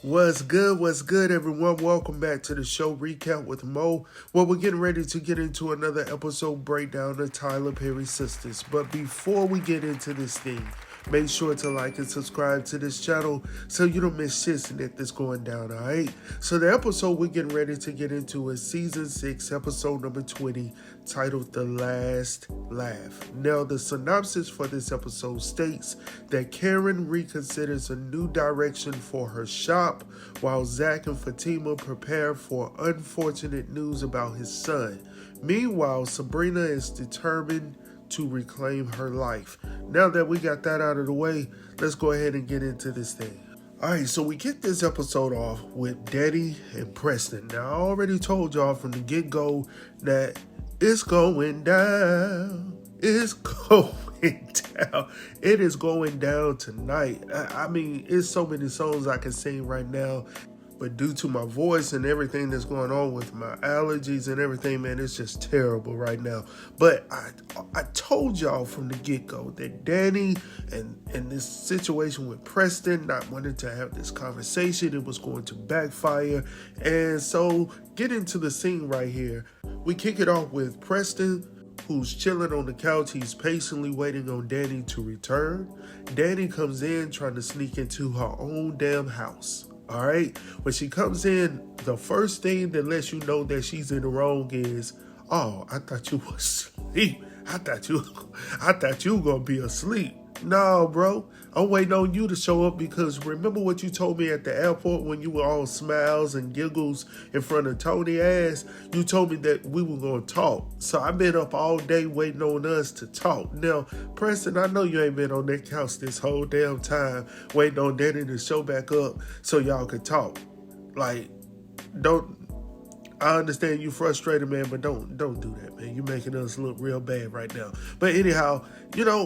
What's good, everyone? Welcome back to the show Recount with Mo. Well, we're getting ready to get into another episode breakdown of Tyler Perry's Sistas. But before we get into this thing, make sure to like and subscribe to this channel so you don't miss shit that's going down, alright? So the episode we're getting ready to get into is Season 6, Episode number 20, titled The Last Laugh. Now, the synopsis for this episode states that Karen reconsiders a new direction for her shop while Zac and Fatima prepare for unfortunate news about his son. Meanwhile, Sabrina is determined to reclaim her life. Now that we got that out of the way, let's go ahead and get into this thing. Alright, so we get this episode off with Danni and Preston. Now, I already told y'all from the get-go that it's going down. It's going down. It is going down tonight. I mean, it's so many songs I can sing right now. But due to my voice and everything that's going on with my allergies and everything, man, it's just terrible right now. But I told y'all from the get-go that Danni and this situation with Preston not wanting to have this conversation, it was going to backfire. And so, get into the scene right here. We kick it off with Preston, who's chilling on the couch. He's patiently waiting on Danni to return. Danni comes in trying to sneak into her own damn house. All right, when she comes in, the first thing that lets you know that she's in the wrong is, oh, I thought you were asleep. I thought you were gonna be asleep. No, bro, I'm waiting on you to show up because remember what you told me at the airport when you were all smiles and giggles in front of Tony ass? You told me that we were gonna talk. So I've been up all day waiting on us to talk. Now, Preston, I know you ain't been on that couch this whole damn time waiting on Danni to show back up so y'all could talk. Like, I understand you frustrated, man, but don't do that, man. You're making us look real bad right now. But anyhow,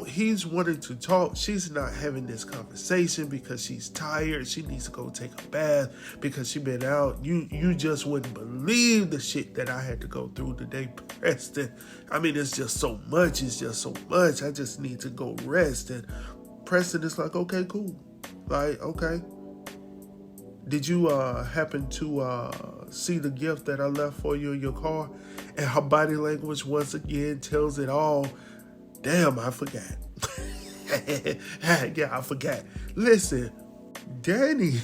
he's wanting to talk. She's not having this conversation because she's tired. She needs to go take a bath because she been out. You just wouldn't believe the shit that I had to go through today, Preston. I mean, it's just so much. It's just so much. I just need to go rest. And Preston is like, okay, cool. Like, okay. Did you happen to see the gift that I left for you in your car? And her body language once again tells it all. Damn, I forgot. Yeah, I forgot. Listen, Danni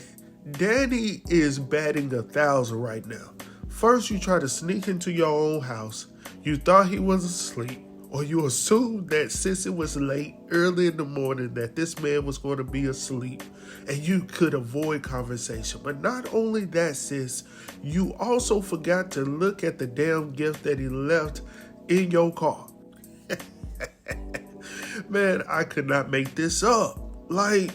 is batting 1,000 right now. First, you try to sneak into your own house. You thought he was asleep. Or you assumed that since it was late, early in the morning, that this man was going to be asleep and you could avoid conversation. But not only that, sis, you also forgot to look at the damn gift that he left in your car. Man, I could not make this up. Like,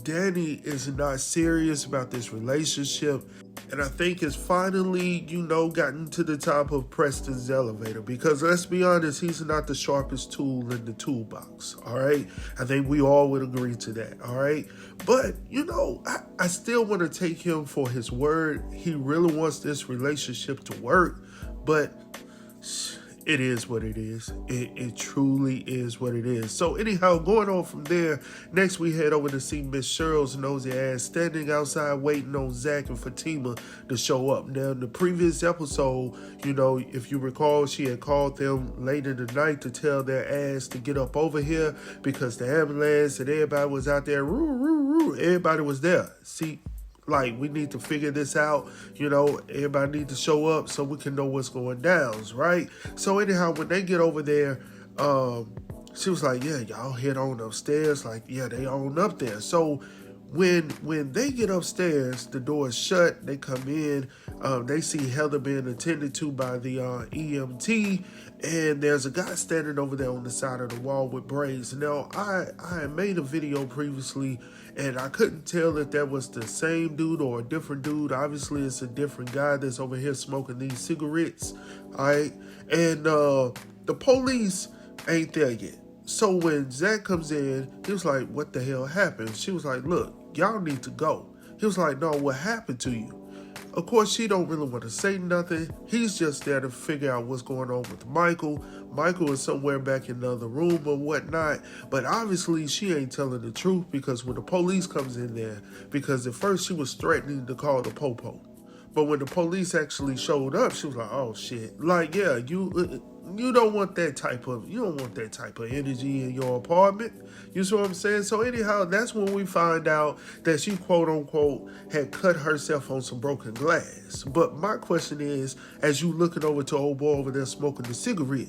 Danni is not serious about this relationship. And I think it's finally, gotten to the top of Preston's elevator. Because let's be honest, he's not the sharpest tool in the toolbox, all right? I think we all would agree to that, all right? But, I still want to take him for his word. He really wants this relationship to work. But it is what it is. It truly is what it is. So anyhow, going on from there, next we head over to see Miss Cheryl's nosy ass standing outside waiting on Zac and Fatima to show up. Now, in the previous episode, if you recall, she had called them late in the night to tell their ass to get up over here because the ambulance and everybody was out there. Everybody was there. See, like, we need to figure this out. Everybody need to show up so we can know what's going down, right? So anyhow, when they get over there, she was like, yeah, y'all head on upstairs. Like, yeah, they on up there. So when they get upstairs, the door is shut. They come in. They see Heather being attended to by the EMT. And there's a guy standing over there on the side of the wall with braids. Now, I made a video previously, and I couldn't tell if that was the same dude or a different dude. Obviously, it's a different guy that's over here smoking these cigarettes, all right? And the police ain't there yet. So when Zack comes in, he was like, what the hell happened? She was like, look, y'all need to go. He was like, no, what happened to you? Of course, she don't really want to say nothing. He's just there to figure out what's going on with Michael. Michael is somewhere back in the other room or whatnot. But obviously, she ain't telling the truth because when the police comes in there, because at first she was threatening to call the popo. But when the police actually showed up, she was like, "Oh shit!" Like, yeah, you don't want that type of energy in your apartment. You see what I'm saying? So anyhow, that's when we find out that she quote unquote had cut herself on some broken glass. But my question is, as you looking over to old boy over there smoking the cigarette,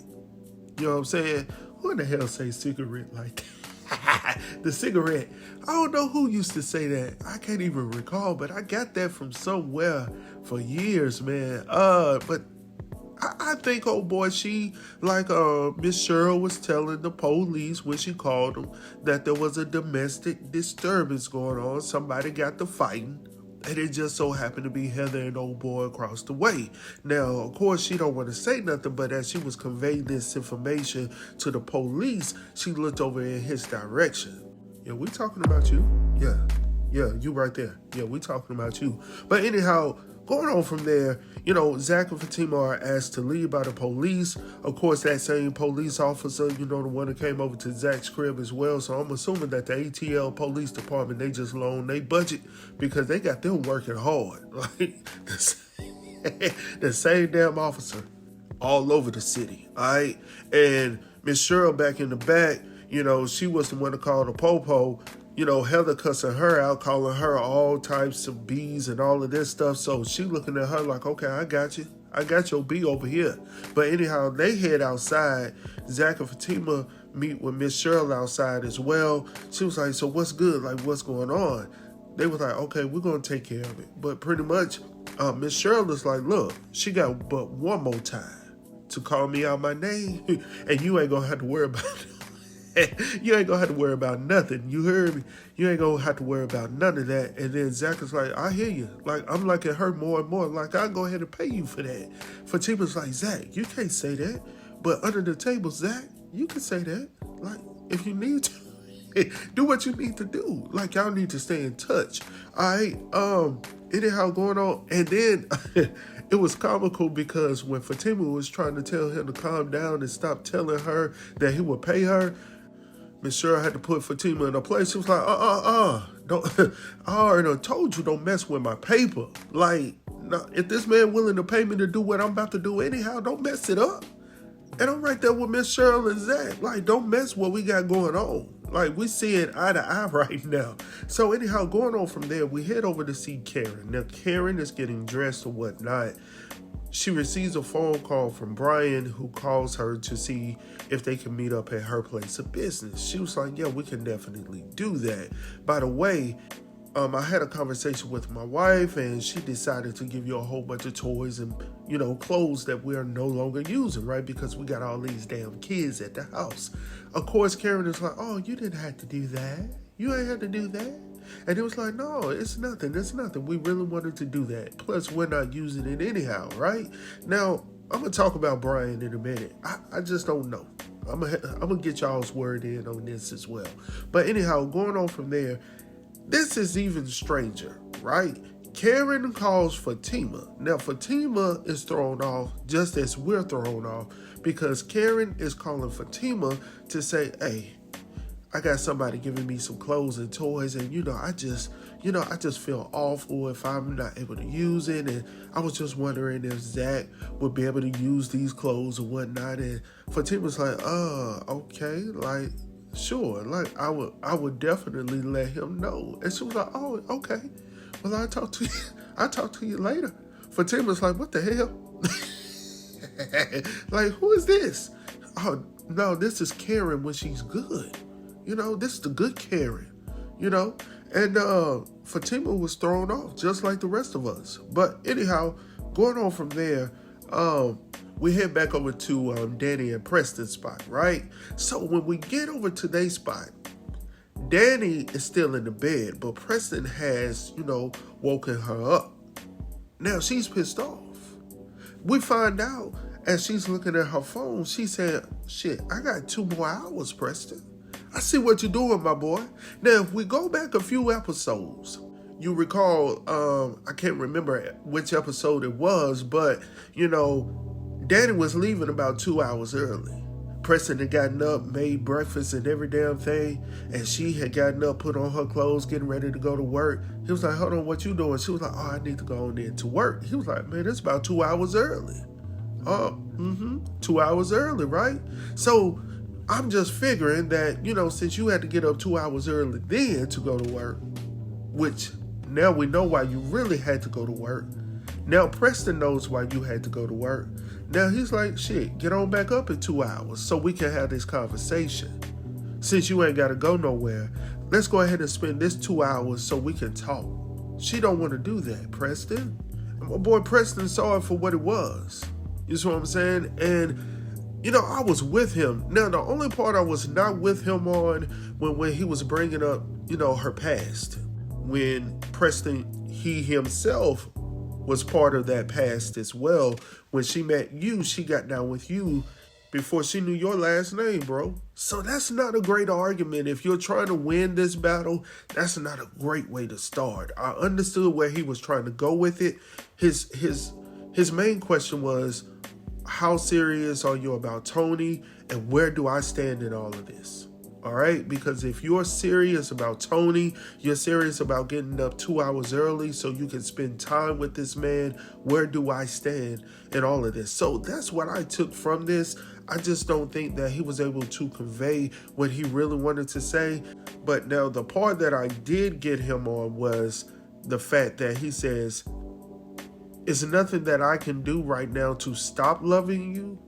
you know what I'm saying? Who in the hell say cigarette like that? The cigarette. I don't know who used to say that. I can't even recall, but I got that from somewhere for years, man. But I think, oh boy, she, like Miss Cheryl was telling the police when she called them that there was a domestic disturbance going on. Somebody got to fighting. And it just so happened to be Heather and old boy across the way. Now, of course, she don't want to say nothing, but as she was conveying this information to the police, she looked over in his direction. Yeah, we talking about you. Yeah, you right there. Yeah, we talking about you. But anyhow, going on from there, Zack and Fatima are asked to leave by the police. Of course, that same police officer, the one that came over to Zack's crib as well. So I'm assuming that the ATL police department, they just loaned their budget because they got them working hard. Like, the same damn officer all over the city, all right? And Miss Cheryl back in the back, she was the one to call the popo. Heather cussing her out, calling her all types of B's and all of this stuff. So she looking at her like, okay, I got you. I got your B over here. But anyhow, they head outside. Zack and Fatima meet with Miss Cheryl outside as well. She was like, so what's good? Like, what's going on? They was like, okay, we're going to take care of it. But pretty much, Miss Cheryl is like, look, she got but one more time to call me out my name. And you ain't going to have to worry about it. You ain't gonna have to worry about nothing. You heard me? You ain't gonna have to worry about none of that. And then Zack is like, I hear you. Like, I'm liking her more and more. Like, I'll go ahead and pay you for that. Fatima's like, Zack, you can't say that. But under the table, Zack, you can say that. Like, if you need to, do what you need to do. Like, y'all need to stay in touch. All right. Anyhow, going on. And then it was comical because when Fatima was trying to tell him to calm down and stop telling her that he would pay her, Miss Cheryl had to put Fatima in a place. She was like, don't. I already told you, don't mess with my paper. Like, if this man willing to pay me to do what I'm about to do anyhow, don't mess it up. And I'm right there with Miss Cheryl and Zack. Like, don't mess what we got going on. Like, we see it eye to eye right now. So anyhow, going on from there, we head over to see Karen. Now, Karen is getting dressed or whatnot. She receives a phone call from Brian, who calls her to see if they can meet up at her place of business. She was like, yeah, we can definitely do that. By the way, I had a conversation with my wife, and she decided to give you a whole bunch of toys and, clothes that we are no longer using, right? Because we got all these damn kids at the house. Of course, Karen is like, oh, you didn't have to do that. You ain't had to do that. And it was like, no, it's nothing. We really wanted to do that. Plus, we're not using it anyhow, right? Now, I'm going to talk about Brian in a minute. I just don't know. I'm gonna get y'all's word in on this as well. But anyhow, going on from there, this is even stranger, right? Karen calls Fatima. Now, Fatima is thrown off just as we're thrown off because Karen is calling Fatima to say, hey, I got somebody giving me some clothes and toys, and I just feel awful if I'm not able to use it. And I was just wondering if Zack would be able to use these clothes or whatnot. And Fatima's like, okay, like, sure, like I would definitely let him know. And she was like, oh, okay. Well, I'll talk to you later. Fatima's like, what the hell? Like, who is this? Oh, no, this is Karen when she's good. This is the good Karen, and Fatima was thrown off just like the rest of us. But anyhow, going on from there, we head back over to Danni and Preston's spot, right? So when we get over to their spot, Danni is still in the bed, but Preston has, woken her up. Now she's pissed off. We find out as she's looking at her phone, she said, shit, I got 2 more hours, Preston. I see what you're doing, my boy. Now, if we go back a few episodes, You recall, I can't remember which episode it was, but, Danny was leaving about 2 hours early. Preston had gotten up, made breakfast and every damn thing, and she had gotten up, put on her clothes, getting ready to go to work. He was like, hold on, what you doing? She was like, oh, I need to go on in to work. He was like, man, it's about 2 hours early. 2 hours early, right? So I'm just figuring that, since you had to get up 2 hours early then to go to work, which now we know why you really had to go to work. Now Preston knows why you had to go to work. Now he's like, shit, get on back up in 2 hours so we can have this conversation. Since you ain't got to go nowhere, let's go ahead and spend this 2 hours so we can talk. She don't want to do that, Preston. And my boy Preston saw it for what it was. You see what I'm saying? And, I was with him. Now, the only part I was not with him on when he was bringing up, her past. When Preston, he himself was part of that past as well. When she met you, she got down with you before she knew your last name, bro. So that's not a great argument. If you're trying to win this battle, that's not a great way to start. I understood where he was trying to go with it. His main question was, how serious are you about Tony, and where do I stand in all of this? All right, because if you're serious about Tony, you're serious about getting up 2 hours early so you can spend time with this man, where do I stand in all of this? So that's what I took from this. I just don't think that he was able to convey what he really wanted to say. But now the part that I did get him on was the fact that he says, it's nothing that I can do right now to stop loving you.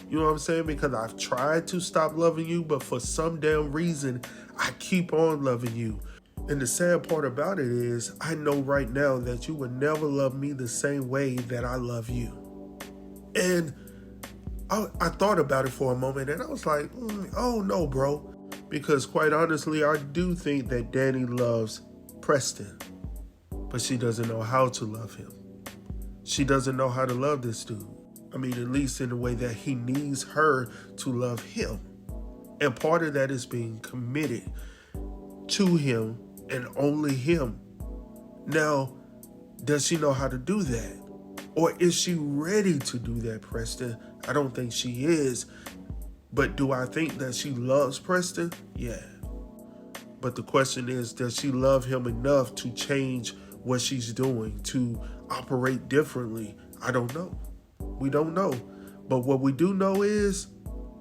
You know what I'm saying? Because I've tried to stop loving you, but for some damn reason, I keep on loving you. And the sad part about it is, I know right now that you would never love me the same way that I love you. And I thought about it for a moment, and I was like, oh no, bro. Because quite honestly, I do think that Danny loves Preston, but she doesn't know how to love him. She doesn't know how to love this dude. I mean, at least in the way that he needs her to love him. And part of that is being committed to him and only him. Now, does she know how to do that? Or is she ready to do that, Preston? I don't think she is. But do I think that she loves Preston? Yeah. But the question is, does she love him enough to change what she's doing, to operate differently? I don't know. We don't know. But what we do know is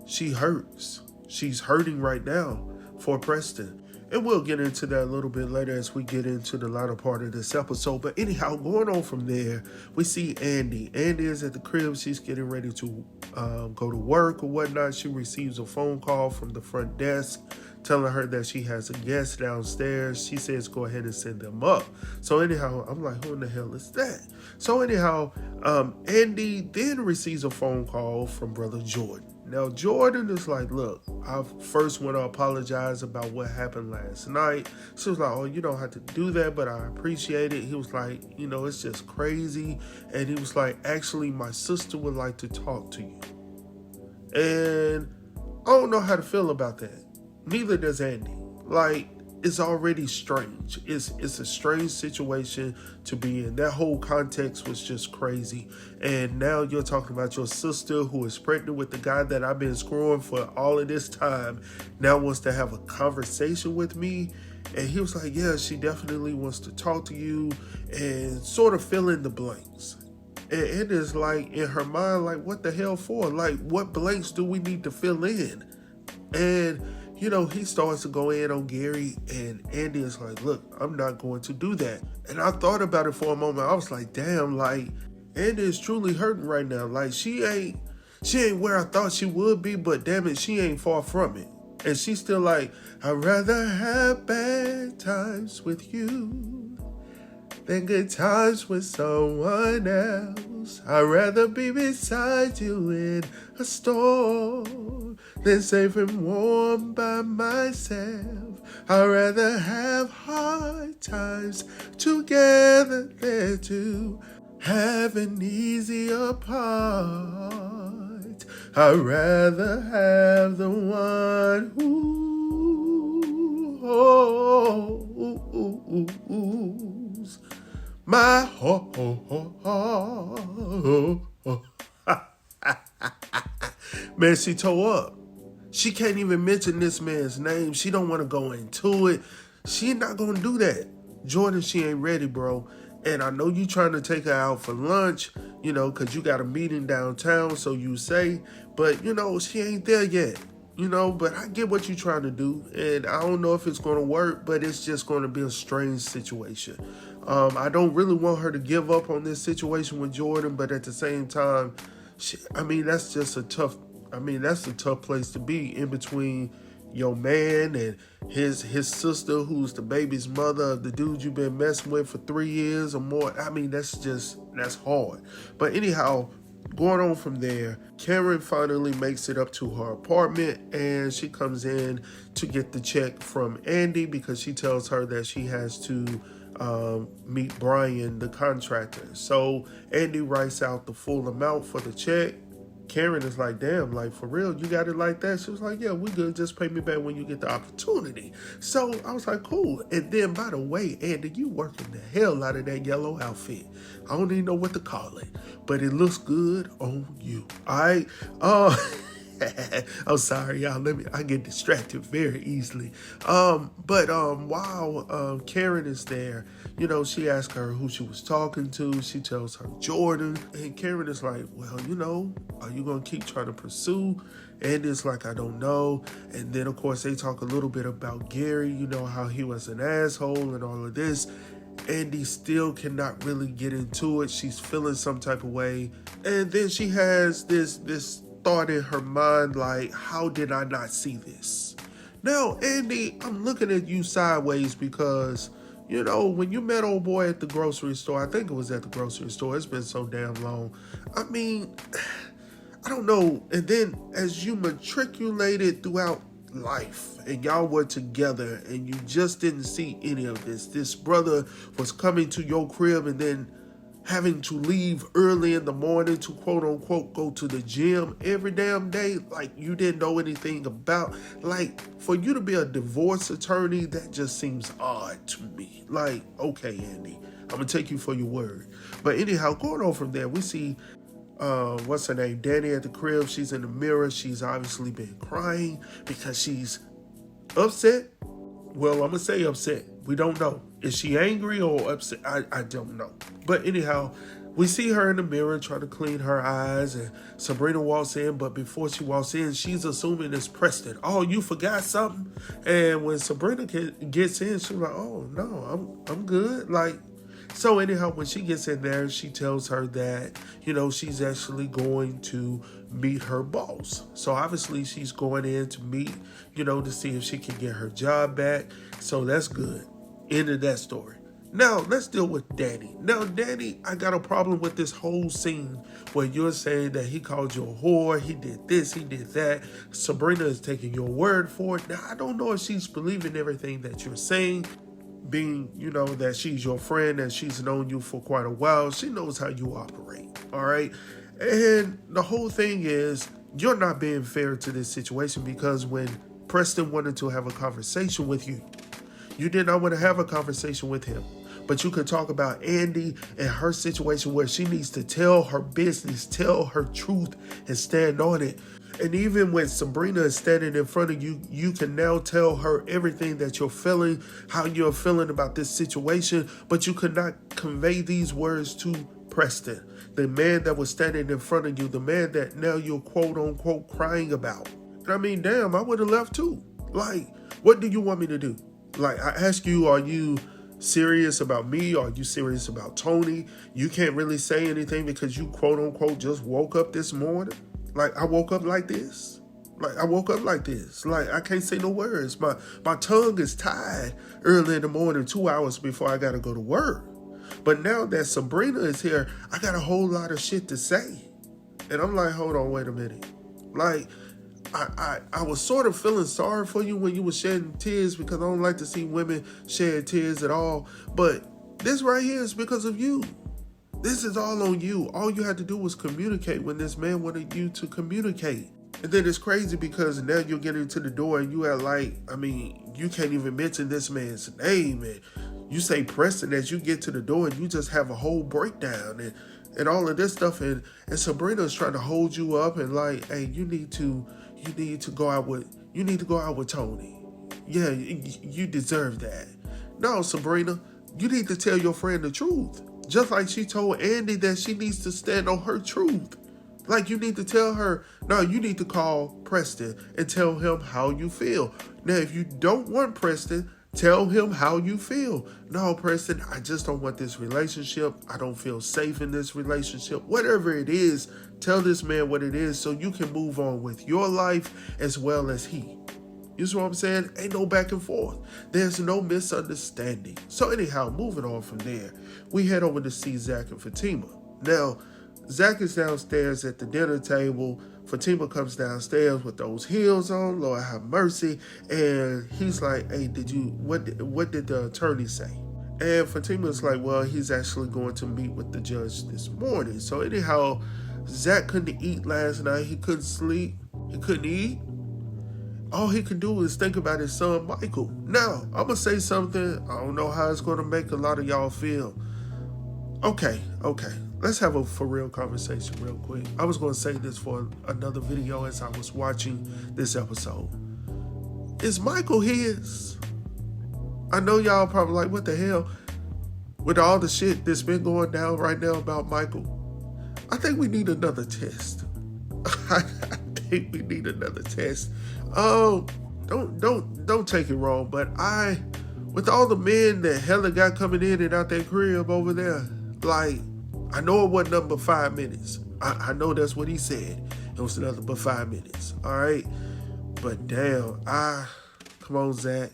she hurts. She's hurting right now for Preston. And we'll get into that a little bit later as we get into the latter part of this episode. But anyhow, going on from there, we see Andi. Andi is at the crib. She's getting ready to go to work or whatnot. She receives a phone call from the front desk telling her that she has a guest downstairs. She says, go ahead and send them up. So anyhow, I'm like, who in the hell is that? So anyhow, Andi then receives a phone call from brother Jordan. Now, Jordan is like, look, I first want to apologize about what happened last night. She was like, oh, you don't have to do that, but I appreciate it. He was like, it's just crazy. And he was like, actually, my sister would like to talk to you. And I don't know how to feel about that. Neither does Andi. Like, it's already strange. It's a strange situation to be in. That whole context was just crazy. And now you're talking about your sister who is pregnant with the guy that I've been screwing for all of this time, now wants to have a conversation with me. And he was like, yeah, she definitely wants to talk to you, and sort of fill in the blanks. And it is like, in her mind, like, what the hell for? Like, what blanks do we need to fill in? And he starts to go in on Gary, and Andi is like, look, I'm not going to do that. And I thought about it for a moment. I was like, damn, like, Andi is truly hurting right now. Like, she ain't where I thought she would be, but damn it, she ain't far from it. And she's still like, I'd rather have bad times with you than good times with someone else. I'd rather be beside you in a storm than safe and warm by myself. I'd rather have hard times together than to have an easy apart. I'd rather have the one who My heart. Man, she tore up. She can't even mention this man's name. She don't want to go into it. She not going to do that. Jordan, she ain't ready, bro. And I know you trying to take her out for lunch, because you got a meeting downtown, so you say. But, she ain't there yet. But I get what you're trying to do. And I don't know if it's going to work, but it's just going to be a strange situation. I don't really want her to give up on this situation with Jordan, but at the same time, that's a tough place to be, in between your man and his sister, who's the baby's mother of the dude you've been messing with for 3 years or more. That's hard. But anyhow, going on from there, Karen finally makes it up to her apartment, and she comes in to get the check from Andi because she tells her that she has to meet Brian, the contractor. So Andi writes out the full amount for the check. Karen is like, damn, like, for real, you got it like that? She was like, yeah, we good. Just pay me back when you get the opportunity. So I was like, cool. And then, by the way, Andi, you working the hell out of that yellow outfit. I don't even know what to call it, but it looks good on you. All right? I'm sorry, y'all. I get distracted very easily. But while Karen is there, she asks her who she was talking to. She tells her Jordan. And Karen is like, well, are you going to keep trying to pursue? And it's like, I don't know. And then, of course, they talk a little bit about Gary, how he was an asshole and all of this. Andi still cannot really get into it. She's feeling some type of way. And then she has this thought in her mind, like, how did I not see this? Now, Andi, I'm looking at you sideways because, when you met old boy at the grocery store, I think it was at the grocery store, it's been so damn long. I don't know. And then as you matriculated throughout life and y'all were together and you just didn't see any of this brother was coming to your crib and then having to leave early in the morning to quote unquote go to the gym every damn day, like you didn't know anything about. Like, for you to be a divorce attorney, that just seems odd to me. Like, okay, Andi, I'm gonna take you for your word. But anyhow, going on from there, we see what's her name, Danni at the crib. She's in the mirror. She's obviously been crying because she's upset. Well, I'm gonna say upset. We don't know. Is she angry or upset? I don't know. But anyhow, we see her in the mirror trying to clean her eyes, and Sabrina walks in, but before she walks in, she's assuming it's Preston. Oh, you forgot something? And when Sabrina gets in, she's like, oh, no, I'm good. Like, so anyhow, when she gets in there, she tells her that, she's actually going to meet her boss. So obviously she's going in to meet, to see if she can get her job back. So that's good. End of that story. Now, let's deal with Danni. Now, Danni, I got a problem with this whole scene where you're saying that he called you a whore, he did this, he did that. Sabrina is taking your word for it. Now, I don't know if she's believing everything that you're saying, being, that she's your friend and she's known you for quite a while. She knows how you operate, all right? And the whole thing is, you're not being fair to this situation because when Preston wanted to have a conversation with you, you did not want to have a conversation with him. But you could talk about Andi and her situation where she needs to tell her business, tell her truth, and stand on it. And even when Sabrina is standing in front of you, you can now tell her everything that you're feeling, how you're feeling about this situation, but you could not convey these words to Preston, the man that was standing in front of you, the man that now you're quote unquote crying about. Damn, I would have left too. Like, what do you want me to do? Like, I ask you, are you serious about me? Are you serious about Tony? You can't really say anything because you quote unquote just woke up this morning. Like, I woke up like this. Like, I can't say no words. My tongue is tied early in the morning, 2 hours before I got to go to work. But now that Sabrina is here, I got a whole lot of shit to say. And I'm like, hold on, wait a minute. Like, I was sort of feeling sorry for you when you were shedding tears because I don't like to see women shed tears at all. But this right here is because of you. This is all on you. All you had to do was communicate when this man wanted you to communicate. And then it's crazy because now you're getting to the door and you are like, you can't even mention this man's name. And, you say Preston as you get to the door and you just have a whole breakdown and all of this stuff, and Sabrina's trying to hold you up and like, hey, you need to go out with Tony. Yeah, you deserve that. No, Sabrina, you need to tell your friend the truth. Just like she told Andi that she needs to stand on her truth. Like, you need to tell her, no, you need to call Preston and tell him how you feel. Now, if you don't want Preston, tell him how you feel. No, Preston, I just don't want this relationship. I don't feel safe in this relationship. Whatever it is, tell this man what it is so you can move on with your life as well as he. You see what I'm saying? Ain't no back and forth. There's no misunderstanding. So anyhow, moving on from there, we head over to see Zac and Fatima. Now, Zack is downstairs at the dinner table. Fatima comes downstairs with those heels on, Lord have mercy. And he's like, hey, what did the attorney say? And Fatima's like, well, he's actually going to meet with the judge this morning. So anyhow, Zack couldn't eat last night. He couldn't sleep. He couldn't eat. All he could do is think about his son, Michael. Now, I'm going to say something. I don't know how it's going to make a lot of y'all feel. Okay. Let's have a for real conversation real quick. I was going to say this for another video as I was watching this episode. Is Michael his? I know y'all probably like, what the hell? With all the shit that's been going down right now about Michael, I think we need another test. I think we need another test. Don't take it wrong, but with all the men that Helen got coming in and out that crib over there, like, I know it wasn't nothing but 5 minutes. I know that's what he said. It was nothing but 5 minutes. All right. But damn, come on, Zack.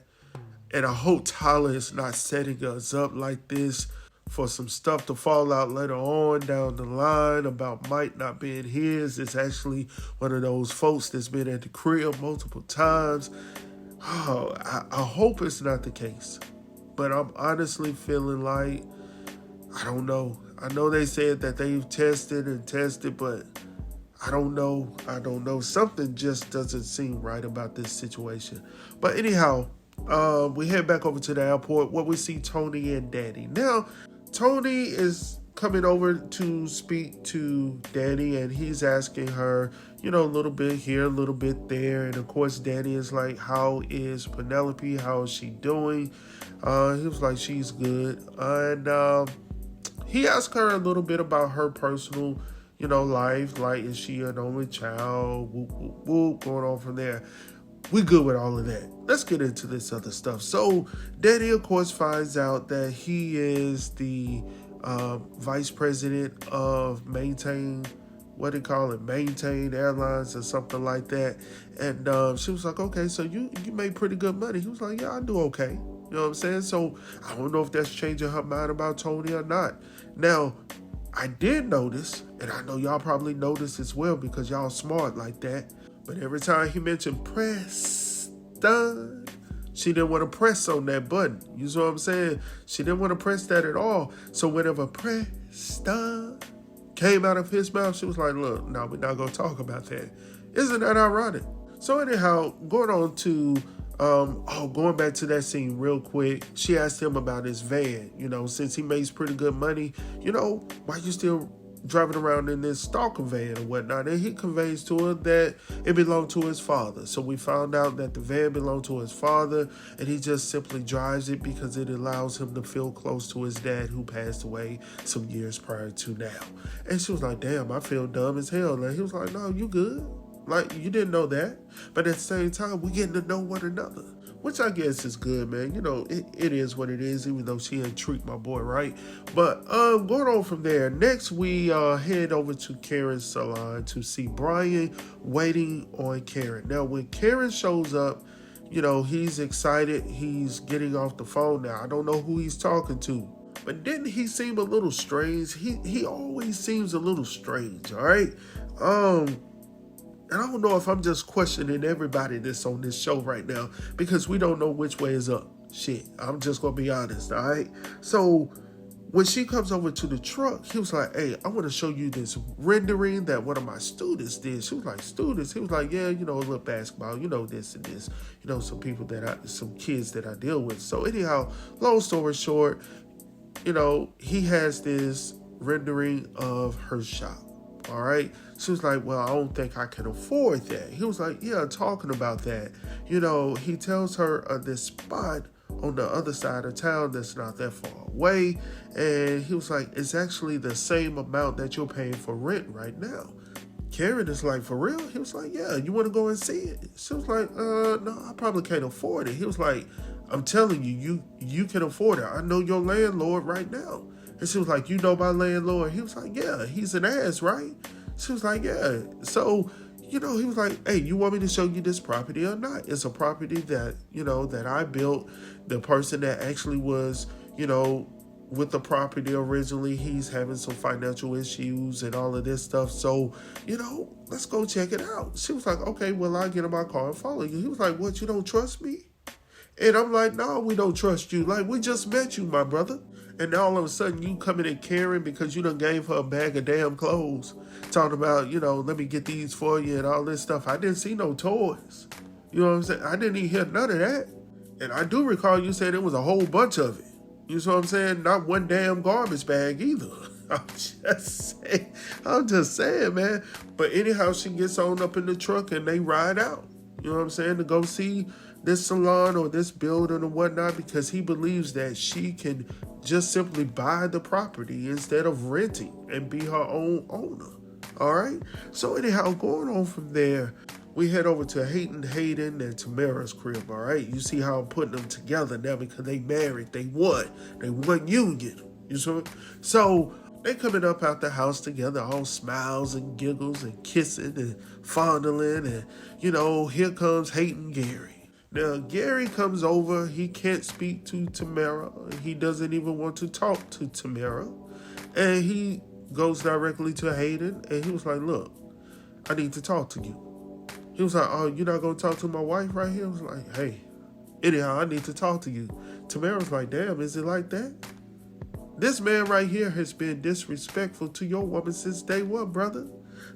And I hope Tyler is not setting us up like this for some stuff to fall out later on down the line about Mike not being his. It's actually one of those folks that's been at the crib multiple times. Oh, I hope it's not the case. But I'm honestly feeling like, I don't know. I know they said that they've tested, but I don't know. Something just doesn't seem right about this situation. But anyhow, we head back over to the airport where we see Tony and Danni. Now, Tony is coming over to speak to Danni, and he's asking her, a little bit here, a little bit there. And of course, Danni is like, how is Penelope? How is she doing? He was like, she's good. And he asked her a little bit about her personal, life. Like, is she an only child? Whoop, whoop, whoop, going on from there. We good with all of that. Let's get into this other stuff. So, Danni, of course, finds out that he is the vice president of Maintain Airlines or something like that. And she was like, okay, so you made pretty good money. He was like, yeah, I do okay. You know what I'm saying? So I don't know if that's changing her mind about Tony or not. Now, I did notice, and I know y'all probably noticed as well because y'all smart like that, but every time he mentioned Preston, she didn't want to press on that button. You see what I'm saying? She didn't want to press that at all. So whenever Preston came out of his mouth, she was like, look, no, we're not going to talk about that. Isn't that ironic? So anyhow, going back to that scene real quick, she asked him about his van. Since he makes pretty good money, why you still driving around in this stalker van or whatnot? And he conveys to her that it belonged to his father. So we found out that the van belonged to his father, and he just simply drives it because it allows him to feel close to his dad, who passed away some years prior to now. And she was like, damn, I feel dumb as hell. And he was like, no, you good. Like, you didn't know that. But at the same time, we're getting to know one another, which I guess is good, man. It is what it is, even though she didn't treat my boy right. But going on from there, next we head over to Karen's salon to see Brian waiting on Karen. Now, when Karen shows up, he's excited. He's getting off the phone now. I don't know who he's talking to. But didn't he seem a little strange? He always seems a little strange, all right? And I don't know if I'm just questioning everybody that's on this show right now because we don't know which way is up. Shit, I'm just going to be honest, all right? So When she comes over to the truck, he was like, hey, I want to show you this rendering that one of my students did. She was like, students? He was like, yeah, a little basketball, this and this, some kids that I deal with. So anyhow, long story short, he has this rendering of her shop. All right. She was like, well, I don't think I can afford that. He was like, yeah, talking about that. He tells her this spot on the other side of town that's not that far away. And he was like, it's actually the same amount that you're paying for rent right now. Karen is like, for real? He was like, yeah, you want to go and see it? She was like, no, I probably can't afford it. He was like, I'm telling you, you can afford it. I know your landlord right now. And she was like, you know my landlord? He was like, yeah, he's an ass, right? She was like, yeah. So, he was like, hey, you want me to show you this property or not? It's a property that, that I built. The person that actually was, with the property originally, he's having some financial issues and all of this stuff. So, let's go check it out. She was like, okay, well, I'll get in my car and follow you. He was like, what, you don't trust me? And I'm like, no, we don't trust you. Like, we just met you, my brother. And now all of a sudden you coming in Karen because you done gave her a bag of damn clothes. Talking about, let me get these for you and all this stuff. I didn't see no toys. You know what I'm saying? I didn't even hear none of that. And I do recall you saying it was a whole bunch of it. You know what I'm saying? Not one damn garbage bag either. I'm just saying, man. But anyhow, she gets on up in the truck and they ride out. You know what I'm saying? To go see this salon or this building or whatnot, because he believes that she can just simply buy the property instead of renting and be her own owner. All right? So anyhow, going on from there, we head over to Hayden and Tamara's crib, all right? You see how I'm putting them together now because they married. They won. They won union. You see? So they coming up out the house together, all smiles and giggles and kissing and fondling. And, here comes Hayden Gary. Now, Gary comes over. He can't speak to Tamara. He doesn't even want to talk to Tamara. And he goes directly to Hayden. And he was like, look, I need to talk to you. He was like, oh, you're not going to talk to my wife right here? I was like, hey, anyhow, I need to talk to you. Tamara was like, damn, is it like that? This man right here has been disrespectful to your woman since day one, brother.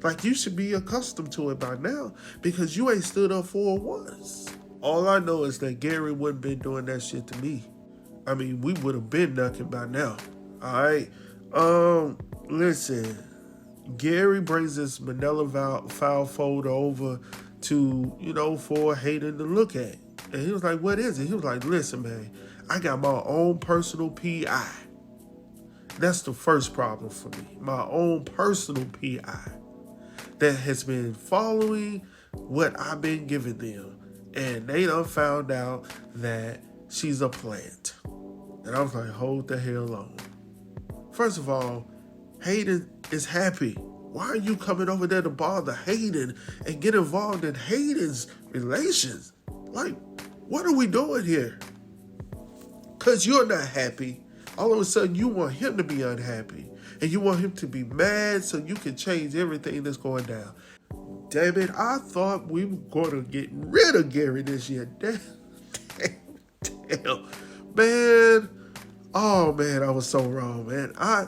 Like, you should be accustomed to it by now because you ain't stood up for her once. All I know is that Gary wouldn't been doing that shit to me. I mean, we would have been knucking by now. All right? Listen, Gary brings this manila file folder over to, for Hayden to look at. And he was like, what is it? He was like, listen, man, I got my own personal PI. That's the first problem for me. My own personal PI that has been following what I've been giving them. And they done found out that she's a plant. And I was like, hold the hell on. First of all, Hayden is happy. Why are you coming over there to bother Hayden and get involved in Hayden's relations? Like, what are we doing here? Because you're not happy. All of a sudden, you want him to be unhappy. And you want him to be mad so you can change everything that's going down. Damn it, I thought we were going to get rid of Gary this year. Damn. Man. Oh, man, I was so wrong, man. I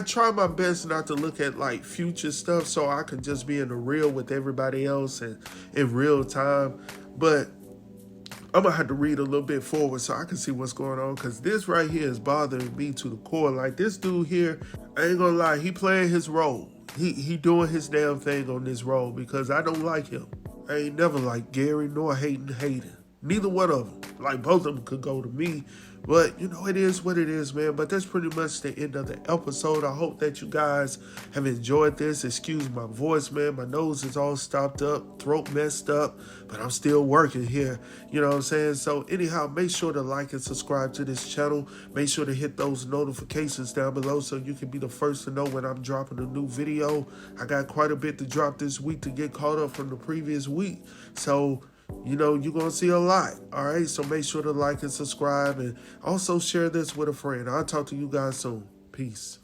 try my best not to look at, future stuff so I can just be in the real with everybody else and in real time. But I'm going to have to read a little bit forward so I can see what's going on, because this right here is bothering me to the core. Like, this dude here, I ain't going to lie, he playing his role. He doing his damn thing on this role because I don't like him. I ain't never liked Gary nor Hayden. Neither one of them. Like, both of them could go to me. But, it is what it is, man. But that's pretty much the end of the episode. I hope that you guys have enjoyed this. Excuse my voice, man. My nose is all stopped up, throat messed up, but I'm still working here. You know what I'm saying? So, anyhow, make sure to like and subscribe to this channel. Make sure to hit those notifications down below so you can be the first to know when I'm dropping a new video. I got quite a bit to drop this week to get caught up from the previous week. So, you're going to see a lot. All right. So make sure to like and subscribe and also share this with a friend. I'll talk to you guys soon. Peace.